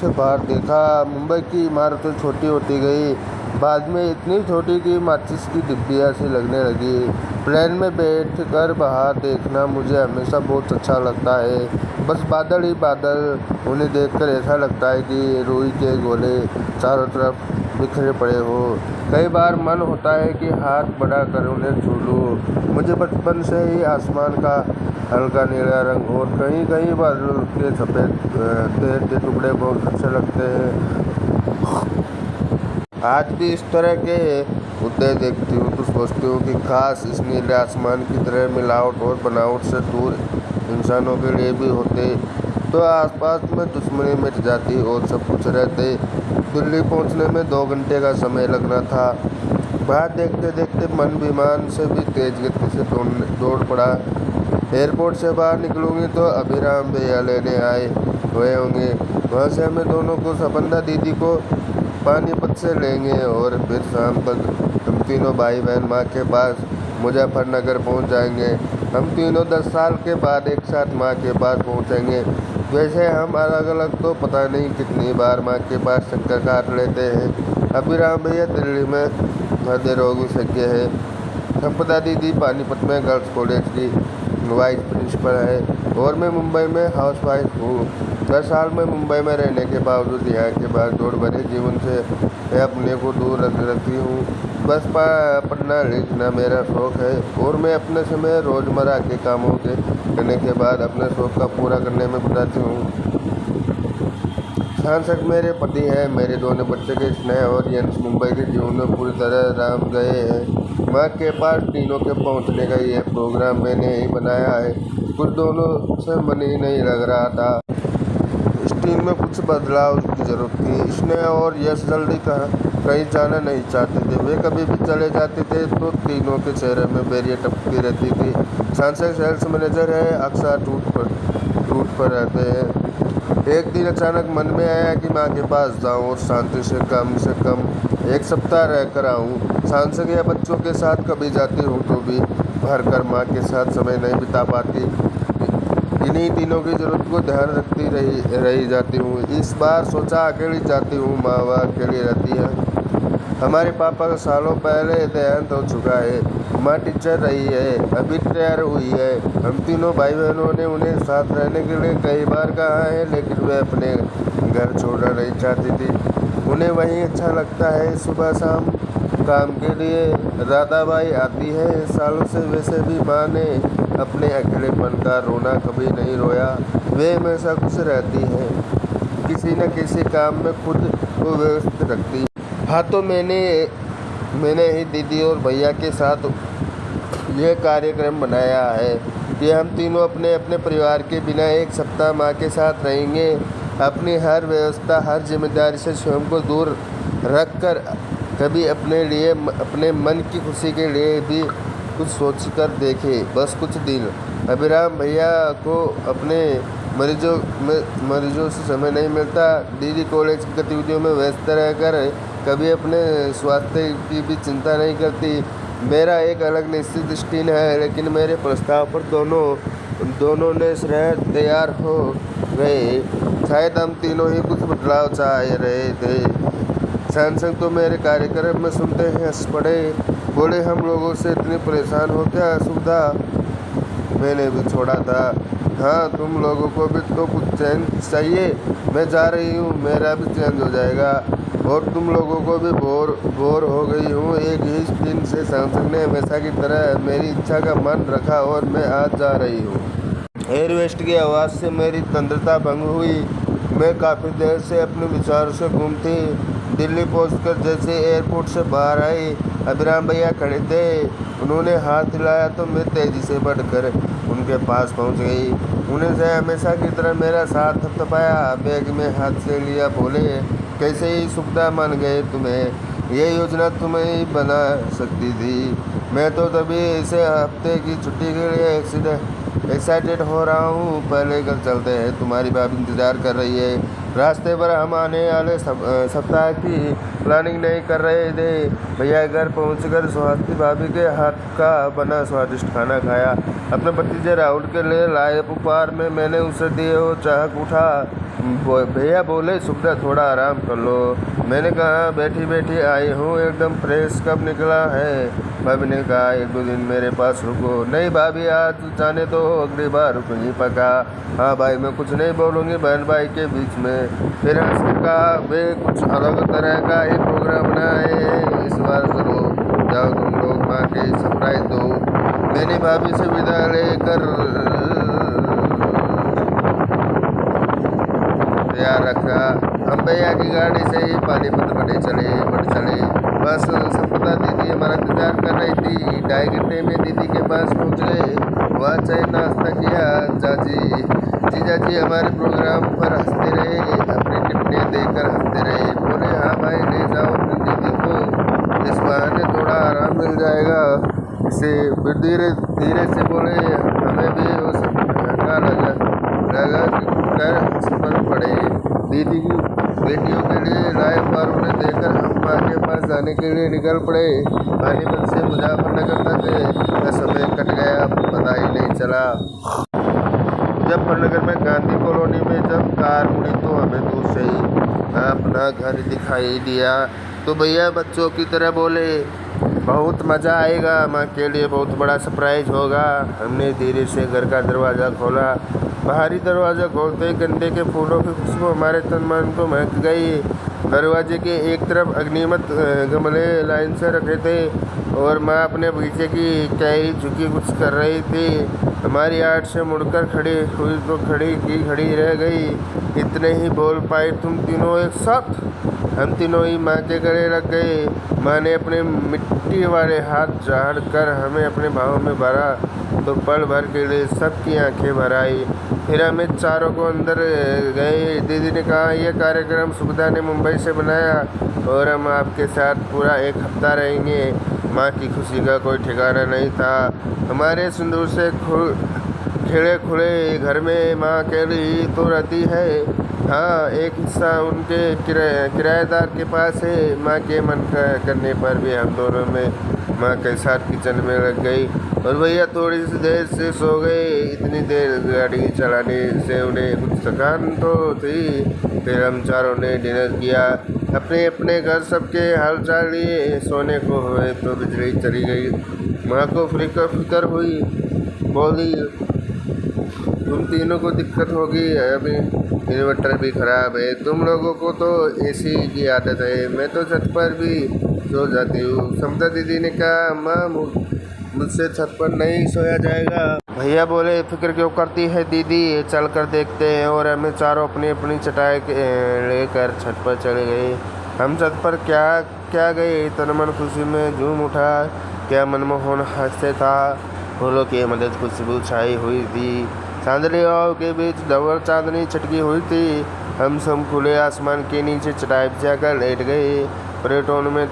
से बाहर देखा। मुंबई की इमारतें छोटी होती गई, बाद में इतनी छोटी कि माचिस की डिब्बियाँ सी लगने लगी। प्लेन में बैठकर बाहर देखना मुझे हमेशा बहुत अच्छा लगता है। बस बादल ही बादल, उन्हें देखकर ऐसा लगता है कि रुई के गोले चारों तरफ बिखरे पड़े हो। कई बार मन होता है कि हाथ बढ़ाकर उन्हें छू लूं। मुझे बचपन से ही आसमान का हल्का नीला रंग और कहीं कहीं बादल के सफ़ेद तैरते टुकड़े बहुत अच्छे लगते हैं। आज भी इस तरह के उदय देखती हूँ तो सोचती हूँ कि काश इस नीले आसमान की तरह मिलावट और बनावट से दूर इंसानों के लिए भी होते तो आसपास में दुश्मनी मिट जाती और सब कुछ रहते। दिल्ली पहुँचने में 2 घंटे का समय लगना था। बाहर देखते देखते मन विमान से भी तेज गति से दौड़ पड़ा। एयरपोर्ट से बाहर निकलूंगी तो अभिराम भैया लेने आए हुए होंगे। वहाँ से हमें दोनों को सपंदा दीदी को पानीपत से लेंगे और फिर शाम तक हम तीनों भाई बहन माँ के पास मुजफ्फरनगर पहुँच जाएंगे। हम तीनों 10 साल के बाद एक साथ माँ के पास पहुँचेंगे। वैसे हम अलग अलग तो पता नहीं कितनी बार माँ के पास चक्कर काट लेते हैं। अभिराम भैया दिल्ली में हृदय रोग विशेषज्ञ है। संपदा दीदी पानीपत में गर्ल्स कॉलेज की वाइस प्रिंसिपल है और मैं मुंबई में हाउसवाइफ हूँ। 10 साल में मुंबई में रहने के बावजूद यहाँ के भागदौड़ भरे जीवन से मैं अपने को दूर रखती हूँ। बस पढ़ना लिखना मेरा शौक़ है और मैं अपने समय रोज़मर्रा के कामों के करने के बाद अपने शौक़ का पूरा करने में बिताती हूँ। सांसद मेरे पति हैं। मेरे दोनों बच्चे के स्नेह और यंश मुंबई के जीवन में पूरी तरह राम गए हैं। माँ के पास तीनों के पहुँचने का ये प्रोग्राम मैंने ही बनाया है। कुछ दोनों से मन ही नहीं लग रहा था। इस टीम में कुछ बदलाव की जरूरत थी। स्नेह और यश जल्दी कहीं जाना नहीं चाहते थे। वे कभी भी चले जाते थे तो तीनों के चेहरे में बैरियर टपकती रहती थी। सांसद सेल्स मैनेजर है, अक्सर टूट पर रहते हैं। एक दिन अचानक मन में आया कि माँ के पास जाऊं और शांति से कम 1 सप्ताह रह कर आऊँ। सांसद या बच्चों के साथ कभी जाती हूँ तो भी भर कर माँ के साथ समय नहीं बिता पाती। इन्हीं तीनों की जरूरत को ध्यान रखती रही जाती हूँ। इस बार सोचा अकेली जाती हूँ। माँ वह अकेली रहती है। हमारे पापा का सालों पहले देहांत हो चुका है। माँ टीचर रही है, अभी रिटायर हुई है। हम तीनों भाई बहनों ने उन्हें साथ रहने के लिए कई बार कहा है, लेकिन वे अपने घर छोड़ना नहीं चाहती थी। उन्हें वहीं अच्छा लगता है। सुबह शाम काम के लिए राधाबाई आती है। सालों से वैसे भी माँ ने अपने अकेलेपन का रोना कभी नहीं रोया। वे हमेशा खुश रहती है, किसी न किसी काम में खुद को व्यस्त रखती। हाँ, तो मैंने ही दीदी और भैया के साथ यह कार्यक्रम बनाया है कि हम तीनों अपने अपने परिवार के बिना 1 सप्ताह माँ के साथ रहेंगे। अपनी हर व्यवस्था, हर जिम्मेदारी से स्वयं को दूर रख कर कभी अपने लिए, अपने मन की खुशी के लिए भी कुछ सोच कर देखे। बस कुछ दिन। अभिराम भैया को अपने मरीजों से समय नहीं मिलता। दीदी कॉलेज की गतिविधियों में व्यस्त रहकर कभी अपने स्वास्थ्य की भी चिंता नहीं करती। मेरा एक अलग निश्चित स्टीन है, लेकिन मेरे प्रस्ताव पर दोनों ने श्रेय तैयार हो गए। शायद हम तीनों ही कुछ बदलाव चाह रहे थे। सांसद तो मेरे कार्यक्रम में सुनते ही हंस पड़े, बोले हम लोगों से इतनी परेशान हो क्या सुविधा मैंने भी छोड़ा था। हाँ, तुम लोगों को भी तो कुछ चैन चाहिए। मैं जा रही हूँ, मेरा भी चेंज हो जाएगा और तुम लोगों को भी बोर हो गई हूँ। एक ही दिन से सांसद ने हमेशा की तरह मेरी इच्छा का मान रखा और मैं आज जा रही हूँ। एयरवेस्ट की आवाज़ से मेरी तंद्रता भंग हुई। मैं काफ़ी देर से अपने विचारों से गुम थी। दिल्ली पहुंचकर जैसे एयरपोर्ट से बाहर आई, अभिराम भैया खड़े थे। उन्होंने हाथ हिलाया तो मैं तेज़ी से बढ़कर उनके पास पहुंच गई। उन्हें से हमेशा की तरह मेरा साथ थपथपाया, बैग में हाथ से लिया, बोले कैसे ही सुविधा मान गए तुम्हें। ये योजना तुम्हें ही बना सकती थी। मैं तो तभी इसे हफ्ते की छुट्टी के लिए एक्साइटेड हो रहा हूँ। पहले घर चलते हैं, तुम्हारी भाभी इंतज़ार कर रही है। रास्ते पर हम आने वाले सप्ताह की प्लानिंग नहीं कर रहे थे। भैया घर पहुंचकर सुहासिनी भाभी के हाथ का बना स्वादिष्ट खाना खाया। अपने भतीजे राहुल के लिए लाए उपहार में मैंने उसे दिए और चाहक उठा। भैया बोले सुबह थोड़ा आराम कर लो। मैंने कहा बैठी बैठी आई हूँ, एकदम फ्रेश। कब निकला है? भाभी ने कहा 1-2 दिन मेरे पास रुको। नहीं भाभी, आज जाने तो अगली बार रुकूंगी पक्का। हाँ भाई, मैं कुछ नहीं बोलूँगी बहन भाई के बीच में। फिर हंस के कहा वे कुछ अलग तरह का एक प्रोग्राम बनाए, इस बार चलो जाओ तुम लोग माँ के सरप्राइज दो। मैंने भाभी से विदा लेकर तैयार रखा। हम भैया की गाड़ी से ही पानीपत बढ़ चले। बस संपदा दीदी हमारा इंतजार कर रही थी। 2.5 घंटे में दीदी के पास पहुंच गए। वहाँ चाय नाश्ता किया। जीजा जी हमारे प्रोग्राम पर हंसते रहे, अपनी टिप्पणियाँ देकर हंसते रहे। बोले हाँ भाई, ले जाओ अपनी दीदी को, इस बहाने थोड़ा आराम मिल जाएगा इसे। फिर धीरे धीरे से बोले हमें भी उस धक्का लगा कर हंस पर पड़े। दीदी की बेटियों के लिए लाए पर उन्हें देखकर हम माँ के पास जाने के लिए निकल पड़े। पानीपत से मुजफ्फरनगर तक का समय कट गया, पता ही नहीं चला। मुजफ्फरनगर में गांधी कॉलोनी में जब कार मुड़ी तो हमें दूर से ही अपना घर दिखाई दिया। तो भैया बच्चों की तरह बोले बहुत मज़ा आएगा, माँ के लिए बहुत बड़ा सरप्राइज होगा। हमने धीरे से घर का दरवाज़ा खोला। बाहरी दरवाज़ा खोलते ही गेंदे के फूलों की खुशबू हमारे तन मन को महक गई। दरवाजे के एक तरफ अग्निमत गमले लाइन से रखे थे और माँ अपने पीछे की कैरी झुकी कुछ कर रही थी। हमारी आड़ से मुड़कर खड़ी हुई तो खड़ी रह गई। इतने ही बोल पाई, तुम तीनों एक साथ? हम तीनों ही माँ के गले लग गए। माँ ने अपने मिट्टी वाले हाथ झाड़ कर हमें अपने भावों में भरा तो पल भर के लिए सबकी आंखें भर आई। फिर हमें चारों को अंदर गए। दीदी ने कहा यह कार्यक्रम सुविधा ने मुंबई से बनाया और हम आपके साथ पूरा 1 हफ्ता रहेंगे। माँ की खुशी का कोई ठिकाना नहीं था। हमारे सिंदूर से खिले खुले घर में माँ अकेली ही तो रहती है। हाँ, एक हिस्सा उनके किराएदार के पास है। माँ के मन करने पर भी हम दोनों में माँ के साथ किचन में लग गई और भैया थोड़ी सी देर से सो गए। इतनी देर गाड़ी चलाने से उन्हें कुछ थकान तो थी। फिर हम चारों ने डिनर किया, अपने अपने घर सबके हालचाल लिए। सोने को हुए तो बिजली चली गई। माँ को फिक्र हुई, बोली तुम तीनों को दिक्कत होगी, अभी इन्वर्टर भी ख़राब है। तुम लोगों को तो एसी की आदत है, मैं तो छत पर भी सो जाती हूँ। समता दीदी ने कहा माँ मुझसे छत पर नहीं सोया जाएगा। भैया बोले फिक्र क्यों करती है दीदी, चल कर देखते हैं। और हमें चारों अपनी अपनी चटाई लेकर छत पर चले गए। हम छत पर क्या गए, तन मन खुशी में झूम उठा। क्या मनमोहन हास्य था। फूलों की मदद खुशबू छाई हुई थी। चांदलियों के बीच धवल चांदनी छटकी हुई थी। हम सब खुले आसमान के नीचे चटाई बिछाकर लेट गए। प्लेटों में